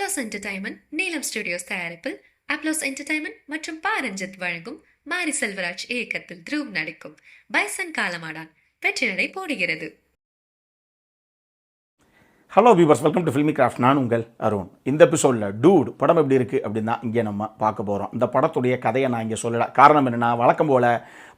Applause entertainment நீலம் studios தயாரிப்பில் applause entertainment மற்றும் பாரஞ்சித் வழங்கும் மாரி செல்வராஜ் இயக்கத்தில் த்ருவ் நடிக்கும் பைசன் காலமாடான் வெற்றி நடை போடுகிறது. Hello viewers, welcome to filmi craft. நான் உங்கள் அருண். இந்த எபிசோடில் டூட் படம் எப்படி இருக்குது அப்படின்னு தான் இங்கே நம்ம பார்க்க போகிறோம். இந்த படத்துடைய கதையை நான் இங்கே சொல்லலை. காரணம் என்னென்னா, வழக்கம் போல்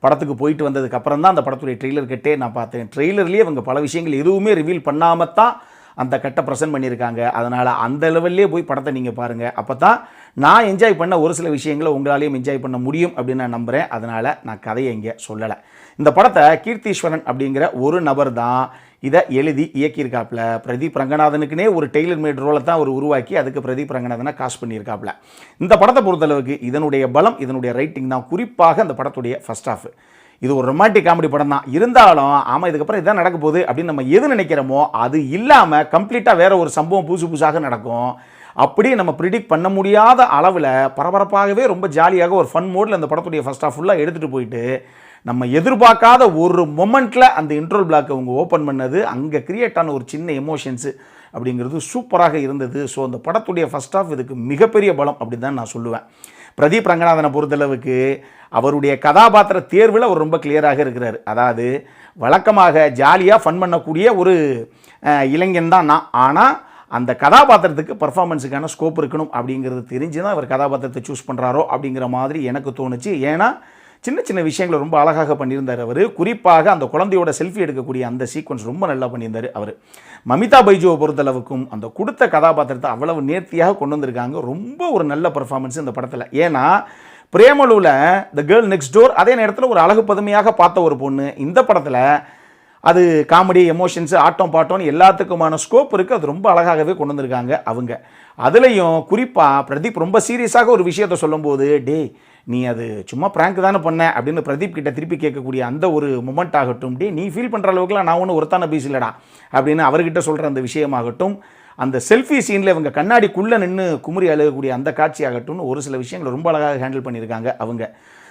படத்துக்கு போயிட்டு வந்ததுக்கப்புறம் தான் அந்த படத்துடைய ட்ரெய்லர் கட்டே நான் பார்த்தேன். ட்ரெய்லர்லேயே அவங்க பல விஷயங்கள் எதுவுமே ரிவீல் பண்ணாமல் தான் அந்த கட்டை ப்ரெசென்ட் பண்ணியிருக்காங்க. அதனால் அந்த லெவல்லே போய் படத்தை நீங்கள் பாருங்கள். அப்போ தான் நான் என்ஜாய் பண்ண ஒரு சில விஷயங்களை உங்களாலேயும் என்ஜாய் பண்ண முடியும் அப்படின்னு நான் நம்புகிறேன். அதனால் நான் கதையை இங்கே சொல்லலை. இந்த படத்தை கீர்த்தீஸ்வரன் அப்படிங்கிற ஒரு நபர் தான் இதை எழுதி இயக்கியிருக்காப்புல. பிரதீப் ரங்கநாதனுக்குனே ஒரு டெய்லர் மேட் ரோலை தான் அவர் உருவாக்கி அதுக்கு பிரதீப் ரங்கநாதனை காஸ்ட் பண்ணியிருக்காப்புல. இந்த படத்தை பொறுத்தளவுக்கு இதனுடைய பலம், இதனுடைய ரைட்டிங் தான். குறிப்பாக அந்த படத்துடைய ஃபர்ஸ்ட் ஹாஃப். இது ஒரு ரொமான்டிக் காமெடி படம் தான். இருந்தாலும் ஆமாம், இதுக்கப்புறம் இதான் நடக்க போகுது அப்படின்னு நம்ம எது நினைக்கிறோமோ அது இல்லாமல் கம்ப்ளீட்டாக வேறு ஒரு சம்பவம் புதுசாக நடக்கும். அப்படி நம்ம ப்ரிடிக்ட் பண்ண முடியாத அளவில் பரபரப்பாகவே ரொம்ப ஜாலியாக ஒரு ஃபன் மோடில் அந்த படத்துடைய ஃபர்ஸ்ட் ஹாஃப் ஃபுல்லாக எடுத்துகிட்டு போயிட்டு நம்ம எதிர்பார்க்காத ஒரு மொமெண்ட்டில் அந்த இன்ட்ரோல் பிளாக்கை அவங்க ஓப்பன் பண்ணது, அங்கே கிரியேட் ஆன ஒரு சின்ன எமோஷன்ஸு அப்படிங்கிறது சூப்பராக இருந்தது. ஸோ அந்த படத்துடைய ஃபர்ஸ்ட் ஹாஃப் இதுக்கு மிகப்பெரிய பலம் அப்படின்னு தான் நான் சொல்லுவேன். பிரதீப் ரங்கநாதனை பொறுத்தளவுக்கு அவருடைய கதாபாத்திர தேர்வில் அவர் ரொம்ப கிளியராக இருக்கிறார். அதாவது வழக்கமாக ஜாலியாக ஃபன் பண்ணக்கூடிய ஒரு இளைஞன் தான் நான். ஆனால் அந்த கதாபாத்திரத்துக்கு பர்ஃபார்மன்ஸுக்கான ஸ்கோப் இருக்கணும் அப்படிங்கிறது தெரிஞ்சு தான் அவர் கதாபாத்திரத்தை சூஸ் பண்ணுறாரோ அப்படிங்கிற மாதிரி எனக்கு தோணுச்சு. ஏன்னா சின்ன சின்ன விஷயங்களை ரொம்ப அழகாக பண்ணியிருந்தார் அவர். குறிப்பாக அந்த குழந்தையோட செல்ஃபி எடுக்கக்கூடிய அந்த சீக்வன்ஸ் ரொம்ப நல்லா பண்ணியிருந்தார் அவர். மமிதா பைஜுவை பொறுத்தளவுக்கும் அந்த கொடுத்த கதாபாத்திரத்தை அவ்வளவு நேர்த்தியாக கொண்டு வந்திருக்காங்க. ரொம்ப ஒரு நல்ல பர்ஃபார்மன்ஸ் இந்த படத்தில். ஏன்னா பிரேமலுவில் த கேர்ள் நெக்ஸ்ட் டோர் அதே நேரத்தில் ஒரு அழகு பதுமையாக பார்த்த ஒரு பொண்ணு. இந்த படத்தில் அது காமெடி, எமோஷன்ஸு, ஆட்டம் பாட்டோன்னு எல்லாத்துக்குமான ஸ்கோப் இருக்குது. அது ரொம்ப அழகாகவே கொண்டு வந்திருக்காங்க அவங்க. அதுலேயும் குறிப்பாக பிரதீப் ரொம்ப சீரியஸாக ஒரு விஷயத்தை சொல்லும்போது, டே நீ அது சும்மா ப்ராங்க் தானே பண்ண அப்படின்னு பிரதீப் கிட்ட திருப்பி கேட்கக்கூடிய அந்த ஒரு மொமெண்ட் ஆகட்டும், டே நீ ஃபீல் பண்ணுற அளவுக்குலாம் நான் ஒன்றும் ஒருத்தான பீஸ் இல்லைடா அப்படின்னு அவர்கிட்ட சொல்கிற அந்த விஷயமாகட்டும், அந்த செல்ஃபி சீனில் இவங்க கண்ணாடிக்குள்ளே நின்று குமுறி அழுகக்கூடிய அந்த காட்சியாகட்டும்னு ஒரு சில விஷயங்களை ரொம்ப அழகாக ஹேண்டில் பண்ணியிருக்காங்க அவங்க.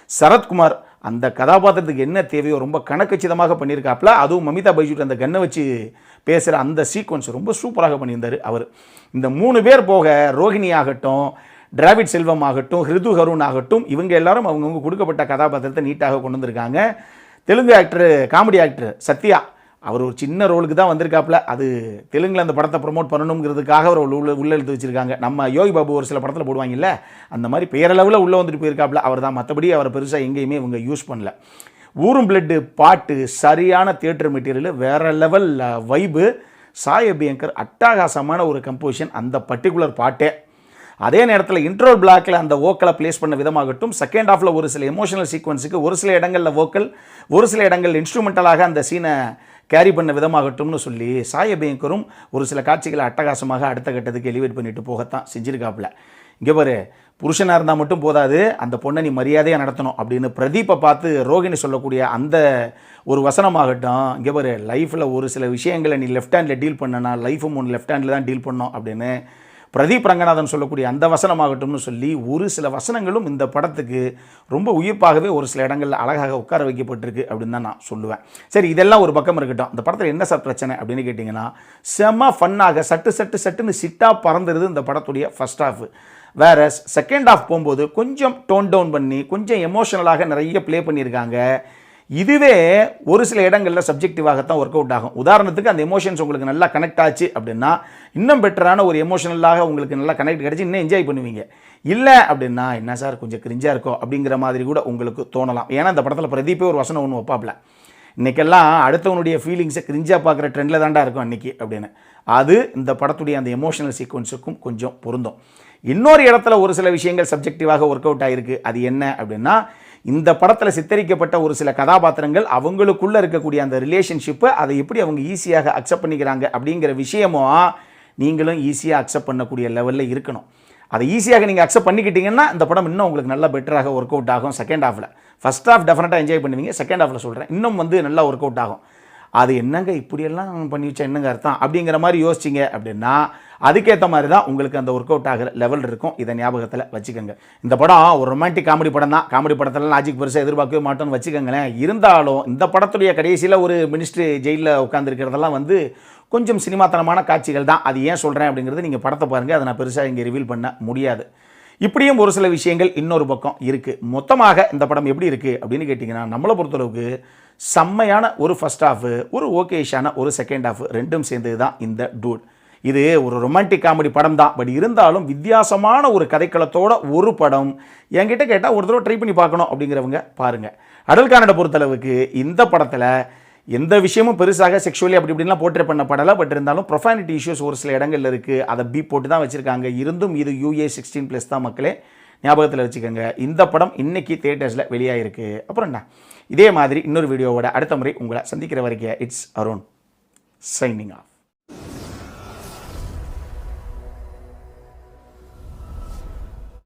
சரத்குமார் அந்த கதாபாத்திரத்துக்கு என்ன தேவையோ ரொம்ப கணக்கச்சிதமாக பண்ணியிருக்காப்புல. அதுவும் மமிதா பைஜூட் அந்த கண்ணை வச்சு பேசுகிற அந்த சீக்வன்ஸ் ரொம்ப சூப்பராக பண்ணியிருந்தார் அவர். இந்த 3 பேர் போக ரோஹிணி ஆகட்டும், டிராவிட் செல்வம் ஆகட்டும், ஹிருது ஹருண் ஆகட்டும், இவங்க எல்லாரும் அவங்கவுங்க கொடுக்கப்பட்ட கதாபாத்திரத்தை நீட்டாக கொண்டு வந்திருக்காங்க. Telugu actor, comedy actor Sathya, அவர் ஒரு சின்ன ரோலுக்கு தான் வந்திருக்காப்புல. அது தெலுங்கில் அந்த படத்தை ப்ரொமோட் பண்ணணுங்கிறதுக்காக அவர் உள்ள எழுத்து வச்சுருக்காங்க. நம்ம யோகி பாபு ஒரு சில படத்தில் போடுவாங்கல்ல, அந்த மாதிரி பேரளவில் உள்ளே வந்துட்டு போயிருக்காப்புல அவர் தான். மற்றபடி அவரை பெருசாக எங்கேயுமே இவங்க யூஸ் பண்ணல. ஊரும் பிளட்டு பாட்டு சரியான தியேட்டர் மெட்டீரியல், வேறு லெவல் வைபு. சாய் அபியங்கர் அட்டகாசமான ஒரு கம்போசிஷன் அந்த பர்டிகுலர் பாட்டே. அதே நேரத்தில் இன்ட்ரோல் பிளாக்கில் அந்த வோக்கலை ப்ளேஸ் பண்ண விதமாகட்டும், செகண்ட் ஹாஃபில் ஒரு சில எமோஷனல் சீக்வன்ஸுக்கு ஒரு சில இடங்களில் வோக்கல், ஒரு சில இடங்கள் இன்ஸ்ட்ருமெண்டலாக அந்த சீனை கேரி பண்ண விதமாகட்டும்னு சொல்லி சாய் அபியங்கரும் ஒரு சில காட்சிகளை அட்டகாசமாக அடுத்த கட்டத்துக்கு எலிவேட் பண்ணிட்டு போகத்தான் செஞ்சுருக்காப்புல. இங்கே பாரு, புருஷனாக இருந்தால் மட்டும் போதாது, அந்த பொண்ணை நீ மரியாதையாக நடத்தணும் அப்படின்னு பிரதீப்பை பார்த்து ரோகிணி சொல்லக்கூடிய அந்த ஒரு வசனமாகட்டும். இங்கே பாரு, லைஃப்பில் ஒரு சில விஷயங்களை நீ லெஃப்ட் ஹேண்டில் டீல் பண்ணனா லைஃபும் ஒன்று லெஃப்ட் ஹேண்டில் தான் டீல் பண்ணோம் அப்படின்னு பிரதீப் ரங்கநாதன் சொல்லக்கூடிய அந்த வசனமாகட்டும்னு சொல்லி ஒரு சில வசனங்களும் இந்த படத்துக்கு ரொம்ப உயிர்ப்பாகவே ஒரு சில இடங்களில் அழகாக உட்கார வைக்கப்பட்டிருக்கு அப்படின்னு தான் நான் சொல்லுவேன். சரி, இதெல்லாம் ஒரு பக்கம் இருக்கட்டும். அந்த படத்தில் என்ன சார் பிரச்சனை அப்படின்னு கேட்டிங்கன்னா, செம்ம ஃபன்னாக சட்டுன்னு சிட்டாக பறந்துருது இந்த படத்துடைய ஃபர்ஸ்ட் ஹாஃப். வேற செகண்ட் ஹாஃப் போகும்போது கொஞ்சம் டோன் டவுன் பண்ணி கொஞ்சம் எமோஷனலாக நிறைய ப்ளே பண்ணியிருக்காங்க. இதுவே ஒரு சில இடங்களில் சப்ஜெக்டிவாகத்தான் ஒர்க் அவுட் ஆகும். உதாரணத்துக்கு அந்த எமோஷன்ஸ் உங்களுக்கு நல்லா கனெக்ட் ஆச்சு அப்படின்னா இன்னும் பெட்டரான ஒரு எமோஷனலாக உங்களுக்கு நல்லா கனெக்ட் கிடச்சி இன்னும் என்ஜாய் பண்ணுவீங்க. இல்லை அப்படின்னா என்ன சார் கொஞ்சம் கிரிஞ்சாக இருக்கோ அப்படிங்கிற மாதிரி கூட உங்களுக்கு தோணலாம். ஏன்னா இந்த படத்தில் பிரதீப்பே ஒரு வசனம் ஒன்று வைப்பாப்ல, இன்றைக்கெல்லாம் அடுத்தவனுடைய ஃபீலிங்ஸை கிரிஞ்சாக பார்க்குற ட்ரெண்டில் தாண்டா இருக்கும் அன்றைக்கி அப்படின்னு. அது இந்த படத்துடைய அந்த எமோஷனல் சீக்வன்ஸுக்கும் கொஞ்சம் பொருந்தும். இன்னொரு இடத்துல ஒரு சில விஷயங்கள் சப்ஜெக்டிவாக ஒர்க் அவுட் ஆகிருக்கு. அது என்ன அப்படின்னா, இந்த படத்தில் சித்தரிக்கப்பட்ட ஒரு சில கதாபாத்திரங்கள் அவங்களுக்குள்ளே இருக்கக்கூடிய அந்த ரிலேஷன்ஷிப்பை அதை எப்படி அவங்க ஈஸியாக அக்செப்ட் பண்ணிக்கிறாங்க அப்படிங்கிற விஷயமும் நீங்களும் ஈஸியாக அக்செப்ட் பண்ணக்கூடிய லெவலில் இருக்கணும். அதை ஈஸியாக நீங்கள் அக்செப்ட் பண்ணிக்கிட்டீங்கன்னா இந்த படம் இன்னும் உங்களுக்கு நல்லா பெட்டராக ஒர்க் அவுட் ஆகும். செகண்ட் ஹாஃபில் ஃபர்ஸ்ட் ஹாஃப் டெஃபினட்டாக என்ஜாய் பண்ணுவீங்க. செகண்ட் ஹாஃபில் சொல்கிறேன் இன்னும் நல்லா ஒர்க் அவுட் ஆகும். அது என்னங்க இப்படியெல்லாம் பண்ணி வச்சா என்னங்க அர்த்தம் அப்படிங்கிற மாதிரி யோசிச்சிங்க அப்படின்னா அதுக்கேற்ற மாதிரி தான் உங்களுக்கு அந்த ஒர்க் அவுட் ஆகிற லெவல் இருக்கும். இதை ஞாபகத்தில் வச்சுக்கோங்க. இந்த படம் ஒரு ரொமான்டிக் காமெடி படம் தான். காமெடி படத்தில் லாஜிக் பெருசாக எதிர்பார்க்கவே மாட்டோம்னு வச்சுக்கோங்களேன். இருந்தாலும் இந்த படத்துடைய கடைசியில் ஒரு மினிஸ்ட்ரி ஜெயிலில் உட்காந்துருக்கிறதெல்லாம் வந்து கொஞ்சம் சினிமாத்தனமான காட்சிகள் தான். அது ஏன் சொல்கிறேன் அப்படிங்கிறது நீங்கள் படத்தை பாருங்கள். அதை நான் பெருசாக இங்கே ரிவீல் பண்ண முடியாது. இப்படியும் ஒரு சில விஷயங்கள் இன்னொரு பக்கம் இருக்குது. மொத்தமாக இந்த படம் எப்படி இருக்குது அப்படின்னு கேட்டிங்கன்னா, நம்மளை பொறுத்தளவுக்கு செம்மையான ஒரு ஃபர்ஸ்ட் ஹாஃபு, ஒரு ஓகேஷான ஒரு செகண்ட் ஹாஃபு, ரெண்டும் சேர்ந்தது தான் இந்த டூட். இது ஒரு ரொமான்டிக் காமெடி படம் தான். பட் இருந்தாலும் வித்தியாசமான ஒரு கதைக்களத்தோட ஒரு படம். என்கிட்ட கேட்டால் ஒரு தடவை ட்ரை பண்ணி பார்க்கணும் அப்படிங்கிறவங்க பாருங்கள். அடல் கானடை பொறுத்தளவுக்கு இந்த படத்தில் எந்த விஷயமும் பெருசாக செக்ஷுவலி அப்படி இப்படின்லாம் போர்ட்ரே பண்ணப்படலை. பட் இருந்தாலும் ப்ரொஃபானிட்டி இஷ்யூஸ் ஒரு சில இடங்களில் இருக்குது. அதை பீப் போட்டு தான் வச்சுருக்காங்க. இருந்தும் இது UA 16+ தான் மக்களே, ஞாபகத்தில் வச்சுக்கோங்க. இந்த படம் இன்னைக்கு தியேட்டர்ஸில் வெளியாகிருக்கு. அப்புறம் என்ன, இதே மாதிரி இன்னொரு வீடியோவோட அடுத்த முறை உங்களை சந்திக்கிற வரைக்கும் இட்ஸ் அருண் சைனிங் ஆஃப்.